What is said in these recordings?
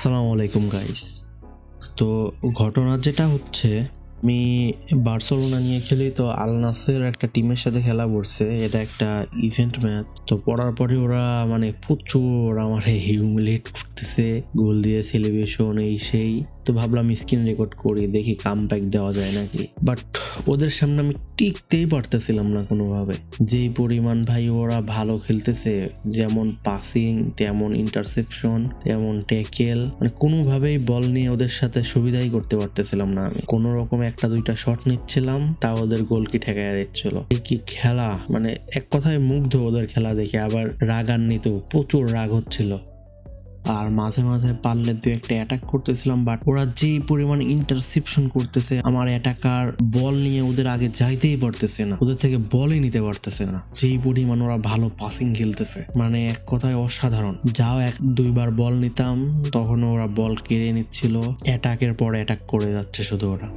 আসসালামু আলাইকুম গাইস। তো ঘটনা যেটা হচ্ছে, আমি বার্সেলোনা নিয়ে খেলি, তো আল নাসের একটা টিমের সাথে খেলা পড়ছে। এটা একটা ইভেন্ট ম্যাচ। তো পড়ার পরে ওরা প্রচুর আমার হিউমিলেট করতেছে, গোল দিয়ে সেলিব্রেশন এই সেই। তো ভাবলাম স্ক্রিন রেকর্ড করি, দেখি কামব্যাক দেওয়া যায় নাকি। বাট ওদের সামনে আমি টিকতেই পারতেছিলাম না কোনোভাবে। যেই পরিমাণ ভাই ওরা ভালো খেলতেছে, যেমন পাসিং, তেমন ইন্টারসেপশন, তেমন ট্যাকেল, কোনোভাবেই বল নিয়ে ওদের সাথে সুবিধাই করতে পারতেছিলাম না। আমি কোনো রকম একটা দুইটা শট নিচ্ছিলাম, তা ওদের গোল কি ঠেকাইয়া দিচ্ছিল। কি খেলা, এক কথায় মুগ্ধ ওদের খেলা দেখে। আবার রাগান্বিত, প্রচুর রাগ হচ্ছিল। আর মাঝে মাঝে পারলে দু একটা অ্যাটাক করতেছিলাম, বাট ওরা যে পরিমাণ ইন্টারসেপশন করতেছে, আমার অ্যাটাকার বল নিয়ে ওদের আগে যাইতেই পারতেছে না, ওদের থেকে বলই নিতে পারতেছে না। যেই পরিমাণ ওরা ভালো পাসিং খেলতেছে, এক কথায় অসাধারণ। যাও এক দুইবার বল নিতাম, তখন ওরা বল কেড়ে নিচ্ছিল, অ্যাটাকের পর অ্যাটাক করে যাচ্ছে শুধু ওরা।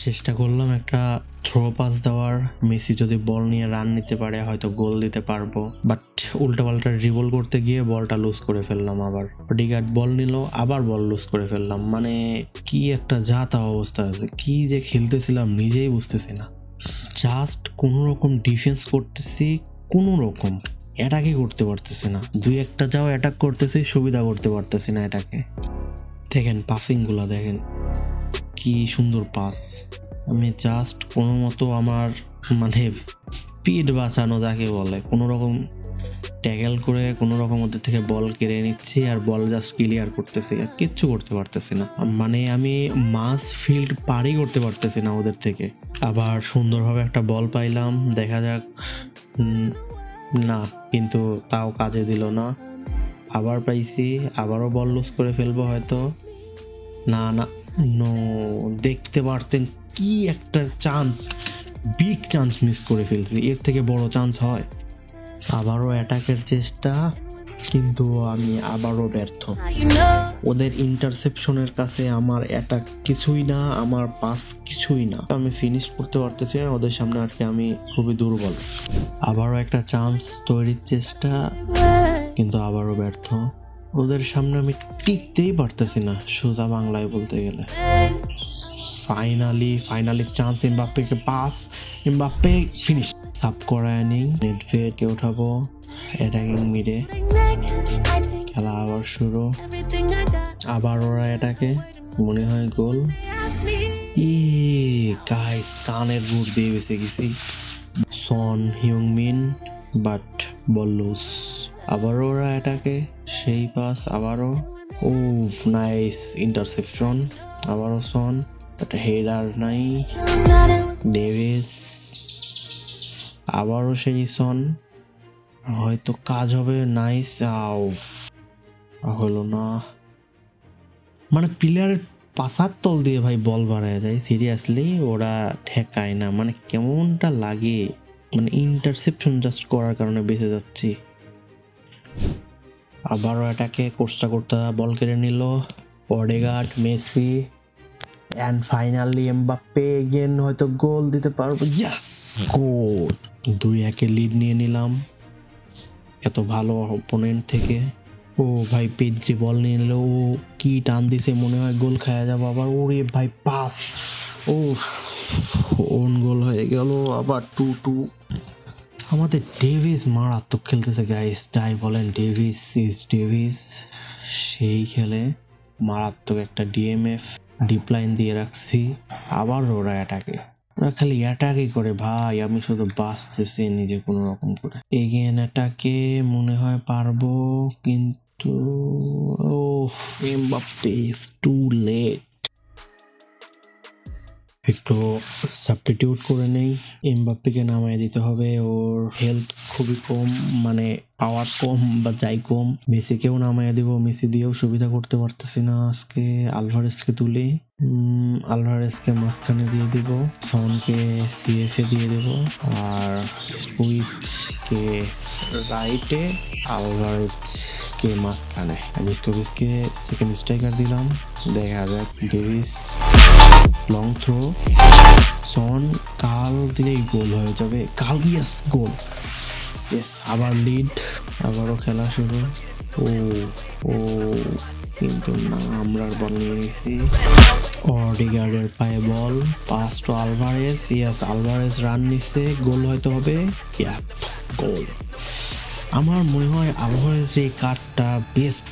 চেষ্টা করলাম একটা থ্রো পাস দেওয়ার, মেসি যদি বল নিয়ে রান নিতে পারে হয়তো গোল দিতে পারবো, বাট উল্টাপাল্টা ড্রিবল করতে গিয়ে বলটা লুজ করে ফেললাম। আবার ওডিগার্ড বল নিল, আবার বল লুজ করে ফেললাম। কি একটা যা-তা অবস্থা আছে, কি যে খেলতেছিলাম নিজেই বুঝতেছি না। জাস্ট কোনো রকম ডিফেন্স করতেছি, কোনো রকম অ্যাটাকই করতে পারতেছি না। দুই একটা যাও অ্যাটাক করতেছি, সুবিধা করতে পারতেছি না অ্যাটাকে। দেখেন পাসিংগুলা, দেখেন কি সুন্দর পাস। আমি জাস্ট কোনো মতো আমার পিঠ বাঁচানো যাকে বলে, কোনো রকম ট্যাকেল করে কোনো রকম ওদের থেকে বল কেড়ে নিচ্ছি, আর বল জাস্ট ক্লিয়ার করতেছি, আর কিচ্ছু করতে পারতেছি না। আমি মাস ফিল্ড পারই করতে পারতেছি না ওদের থেকে। আবার সুন্দরভাবে একটা বল পাইলাম, দেখা যাক। না, কিন্তু তাও কাজে দিল না। আবার পাইছি, আবারও বল লুজ করে ফেলবো হয়তো। না, নো, দেখতে পারছেন কি একটা চান্স, বিগ চান্স মিস করে ফেলছি। এর থেকে বড় চান্স হয়? আবারও অ্যাটাকের চেষ্টা, কিন্তু আমি আবারও ব্যর্থ। ওদের ইন্টারসেপশনের কাছে আমার অ্যাটাক কিছুই না, আমার পাস কিছুই না। আমি ফিনিশ করতে পারতেছি না ওদের সামনে, আর কি আমি খুবই দুর্বল। আবারও একটা চান্স তৈরির চেষ্টা, কিন্তু আবারও ব্যর্থ। ওদের সামনে আমি টিকতেই পারতেছি না, সোজা বাংলায় বলতে গেলে। ফাইনালি চান্স, এমবাপ্পেকে পাস, এমবাপ্পে ফিনিশ। সাব করায় নেই, নেডভেডকে উঠাবো, অ্যাটাকিং মিডে। খেলা আবার শুরু, আবার ওরা অ্যাটাকে, মনে হয় গোল। গাইস, কানের বুট দিয়ে বেঁচে গেছি। সন হিউংমিন, বাট বল লুজ। আবারও ওরা অ্যাটাকে, সেই পাস, আবারও নাইস ইন্টারসেপশন। আবারও সন, বাট হেডার নাই। ডেভিস, আবারও সেই সন, হয়তো কাজ হবে। নাইস, হলো না। প্লেয়ারের পাশার তল দিয়ে ভাই বল বাড়ায় যায়, সিরিয়াসলি ওরা ঠেকায় না। কেমনটা লাগে, ইন্টারসেপশন জাস্ট করার কারণে বেঁচে যাচ্ছি। আবারও এটাকে কোর্সটা করতে বল কেড়ে নিল Odegaard, Messi, and finally Mbappe again, হয়তো গোল দিতে পারবো। ইয়েস, গোল। 2-1 লিড নিয়ে নিলাম এত ভালো অপোনেন্ট থেকে। ভাই পেদ্রি বল নিয়ে নিল, কি টান দিছে, মনে হয় গোল খাওয়া যাবো আবার। ওরে ভাই পাস, ওন গোল হয়ে গেল। আবার 2-2। আমাদের ডেভিস মারাত্মক খেলতেছে গাইস, যাই বলেন, ডেভিস সেই খেলে। মারাত্মক একটা ডিএমএফ ডিপলাইন দিয়ে রাখছি। আবার ওরা অ্যাটাকে, ওরা খালি অ্যাটাকই করে ভাই। আমি শুধু বাঁচতেছি নিজে কোনো রকম করে। এগেন অ্যাটাকে, মনে হয় পারবো, কিন্তু এমবাপ্পে ইজ টু লেট। একটু সাবস্টিটিউট করে নেই, এমবাপ্পেকে নামায় দিতে হবে। ওর হেলথ খুবই কম, পাওয়ার কম বা যাই কম। মেসিকেও নামায় দিব, মেসি দিয়েও সুবিধা করতে পারতেছি না আজকে। আলভারেজকে তুলি, আলভারেজকে মাঝখানে দিয়ে দিব, সনকে সিএফে দিয়ে দেব, আর স্কুইচকে রাইটে, আলভারেজকে মাঝখানে, মিস্কোভিচকে সেকেন্ড স্ট্রাইকার দিলাম। দেখা যাক। ডেভিস লং থ্রো, সন, কাল দিলেই গোল হয়ে যাবে। কাল, ইয়েস, গোল। ইয়েস, আবার লিড, আবারও খেলা শুরু। কিন্তু কিন্তু না, আমরা বল নিয়ে নিছি। অডিগার্ডের পায়ে ball, pass to Alvarez. Yes, Alvarez run নিছে, গোল হয়তো হবে। Yep, goal. আমার মনে হয় আলভারেজের এই কার্ডটা best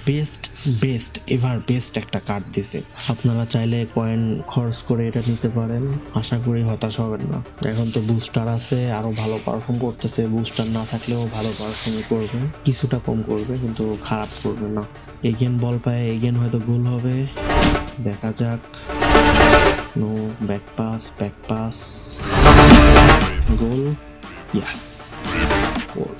best best ever best একটা কার্ড দিছে। আপনারা চাইলে কয়েন খরচ করে এটা নিতে পারেন, আশা করি হতাশ হবেন না। এখন তো বুস্টার আছে, আরো ভালো পারফর্ম করতেছে। বুস্টার না থাকলেও ভালো পারফর্ম করবে, কিছুটা কম করবে কিন্তু খারাপ করবে না। এগেন বল পায়, এগেন হয়তো গোল হবে, দেখা যাক। নো, ব্যাক পাস, গোল। ইয়াস, গোল।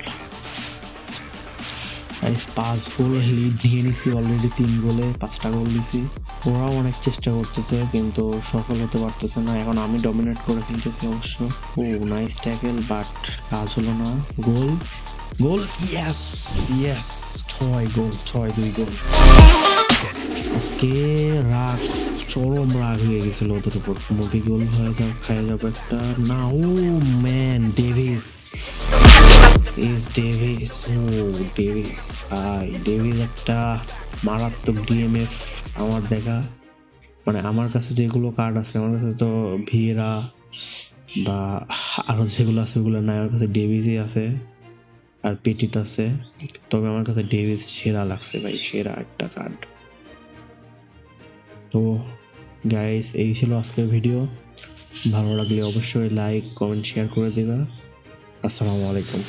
5 গোল লিড নিয়ে নিছি অলরেডি, 3 গোলে 5টা গোল দিছি। ওরাও অনেক চেষ্টা করতেছে কিন্তু সফল হতে পারতেছে না। এখন আমি ডমিনেট করে ফেলতেছি অবশ্য। ও নাইস ট্যাকেল, বাট কাজ হলো না। গোল, ইয়েস 6 গোল, 6-2 গোল। আজকে চরম রাগ হয়ে গেছিল ওদের উপর। মুভি গোল হয়ে যাও, খাইয়ে যাবো একটা না। ও ম্যান, ডেভিস ভাই, ডেভিস একটা মারাত্মক ডিএমএফ আমার দেখা। মানে আমার কাছে যেগুলো কার্ড আছে, আমার কাছে তো ভিয়েরা বা আরো যেগুলো আছে ওগুলো নাই, আমার কাছে ডেভিসই আছে আর পেটিট আছে। তবে আমার কাছে ডেভিস সেরা লাগছে ভাই, সেরা একটা কার্ড। তো গাইস, এই ছিল আজকের ভিডিও। ভালো লাগলে অবশ্যই লাইক, কমেন্ট, শেয়ার করে দিবা। আসসালামু আলাইকুম।